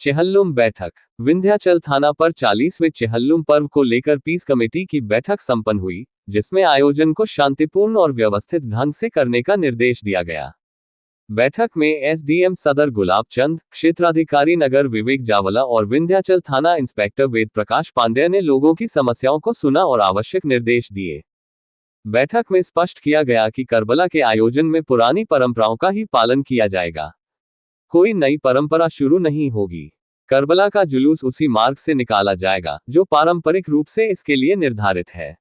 चेहल्लुम बैठक। विंध्याचल थाना पर 40वें चेहल्लुम पर्व को लेकर पीस कमेटी की बैठक संपन्न हुई, जिसमें आयोजन को शांतिपूर्ण और व्यवस्थित ढंग से करने का निर्देश दिया गया। बैठक में एसडीएम सदर गुलाब चंद, क्षेत्राधिकारी नगर विवेक जावला और विंध्याचल थाना इंस्पेक्टर वेद प्रकाश पांडेय ने लोगों की समस्याओं को सुना और आवश्यक निर्देश दिए। बैठक में स्पष्ट किया गया कि करबला के आयोजन में पुरानी परंपराओं का ही पालन किया जाएगा, कोई नई परंपरा शुरू नहीं होगी। करबला का जुलूस उसी मार्ग से निकाला जाएगा जो पारंपरिक रूप से इसके लिए निर्धारित है।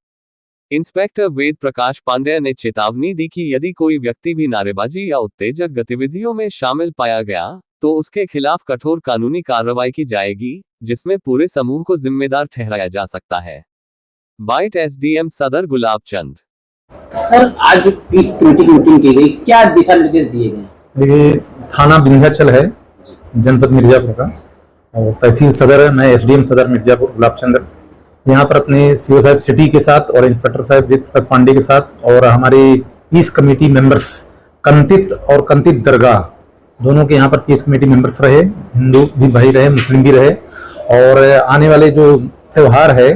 इंस्पेक्टर वेद प्रकाश पांडेय ने चेतावनी दी कि यदि कोई व्यक्ति भी नारेबाजी या उत्तेजक गतिविधियों में शामिल पाया गया तो उसके खिलाफ कठोर कानूनी कार्रवाई की जाएगी, जिसमें पूरे समूह को जिम्मेदार ठहराया जा सकता है। बाइट एसडीएम सदर गुलाब चंद। सर, आज पीस कमेटी की मीटिंग की गई, क्या दिशा निर्देश दिए गए? ये थाना विंध्याचल है, जनपद मिर्जापुर का, और तहसील सदर मैं एसडीएम सदर मिर्जापुर गुलाब चंद्र। यहाँ पर अपने सीओ साहब सिटी के साथ और इंस्पेक्टर साहब वेद प्रकाश पांडे के साथ और हमारे पीस कमेटी मेंबर्स कंतित और कंतित दरगाह दोनों के यहाँ पर पीस कमेटी मेंबर्स रहे, हिंदू भी भाई रहे, मुस्लिम भी रहे। और आने वाले जो त्यौहार है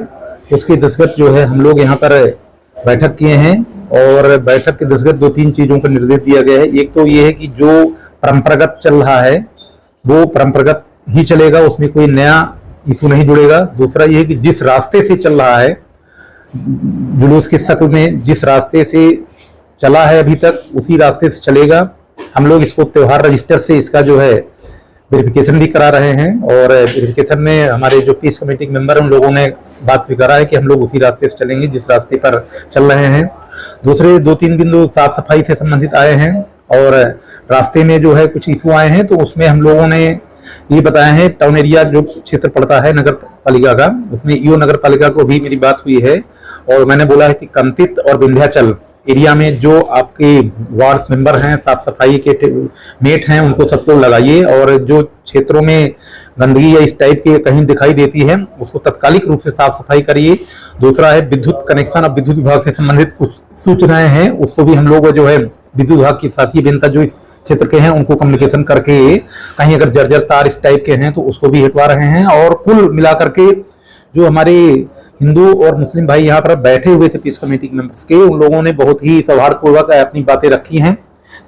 उसके दृष्टिगत जो है हम लोग यहाँ पर बैठक किए हैं और बैठक के दृष्टिगत 2-3 चीजों का निर्देश दिया गया है। एक तो ये है कि जो परंपरागत चल रहा है वो परंपरागत ही चलेगा, उसमें कोई नया इशू नहीं जुड़ेगा। दूसरा ये है कि जिस रास्ते से चल रहा है जुलूस के शक्ल में, जिस रास्ते से चला है अभी तक उसी रास्ते से चलेगा। हम लोग इसको त्योहार रजिस्टर से इसका जो है वेरिफिकेशन भी करा रहे हैं और वेरिफिकेशन में हमारे जो पीस कमेटी के मेंबर उन लोगों ने बात स्वीकारा है कि हम लोग उसी रास्ते से चलेंगे जिस रास्ते पर चल रहे हैं। दूसरे 2-3 बिंदु साफ सफाई से संबंधित आए हैं और रास्ते में जो है कुछ इशू आए हैं, तो उसमें हम लोगों ने ये बताया है। टाउन एरिया जो क्षेत्र पड़ता है नगर पालिका का, उसमें ईओ नगर पालिका को भी मेरी बात हुई है और मैंने बोला है कि कंतित और विंध्याचल एरिया में जो आपके वार्ड मेंबर हैं, साफ सफाई के मेट हैं, उनको सबको लगाइए और जो क्षेत्रों में गंदगी या इस टाइप की कहीं दिखाई देती है उसको तत्कालिक रूप से साफ सफाई करिए। दूसरा है विद्युत कनेक्शन, अब विद्युत विभाग से संबंधित कुछ सूचनाएं हैं उसको भी हम लोग जो है विद्युत विभाग की शासी अभियंता जो इस क्षेत्र के हैं उनको कम्युनिकेशन करके कहीं अगर जर्जर तार इस टाइप के हैं तो उसको भी हटवा रहे हैं। और कुल मिलाकर के जो हमारे हिंदू और मुस्लिम भाई यहाँ पर बैठे हुए थे पीस कमेटी के मेंबर्स के, उन लोगों ने बहुत ही सौहार्दपूर्वक अपनी बातें रखी हैं।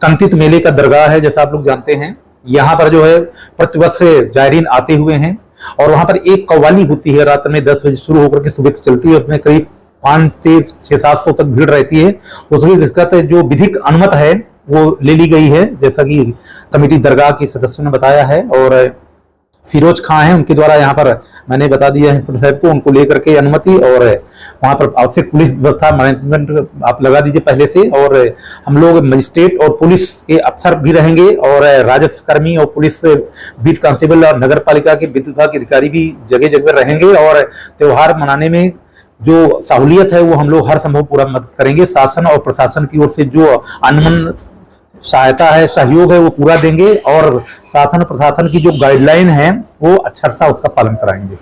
कंतित मेले का दरगाह है, जैसा आप लोग जानते हैं, यहाँ पर जो है प्रतिवर्ष जायरीन आते हुए हैं और वहां पर एक कव्वाली होती है, रात में 10 बजे शुरू होकर के सुबह चलती है, उसमें करीब 5 से 600-700 तक भीड़ रहती है। उसकी दिक्कत जो विधिक अनुमति है वो ले ली गई है, जैसा कि कमेटी दरगाह के सदस्यों ने बताया है। और फिरोज खां हैं, उनके द्वारा यहाँ पर मैंने बता दिया है साहब को, उनको लेकर के अनुमति और वहां पर आवश्यक पुलिस व्यवस्था मैनेजमेंट आप लगा दीजिए पहले से। और हम लोग मजिस्ट्रेट और पुलिस के अफसर भी रहेंगे और राजस्व कर्मी और पुलिस बीट कांस्टेबल और नगर पालिका के विद्युत विभाग के अधिकारी भी जगह जगह रहेंगे। और त्योहार मनाने में जो सहूलियत है वो हम लोग हर संभव पूरा मदद करेंगे। शासन और प्रशासन की ओर से जो अनमन सहायता है, सहयोग है, वो पूरा देंगे और शासन प्रशासन की जो गाइडलाइन है वो अच्छा सा उसका पालन कराएंगे।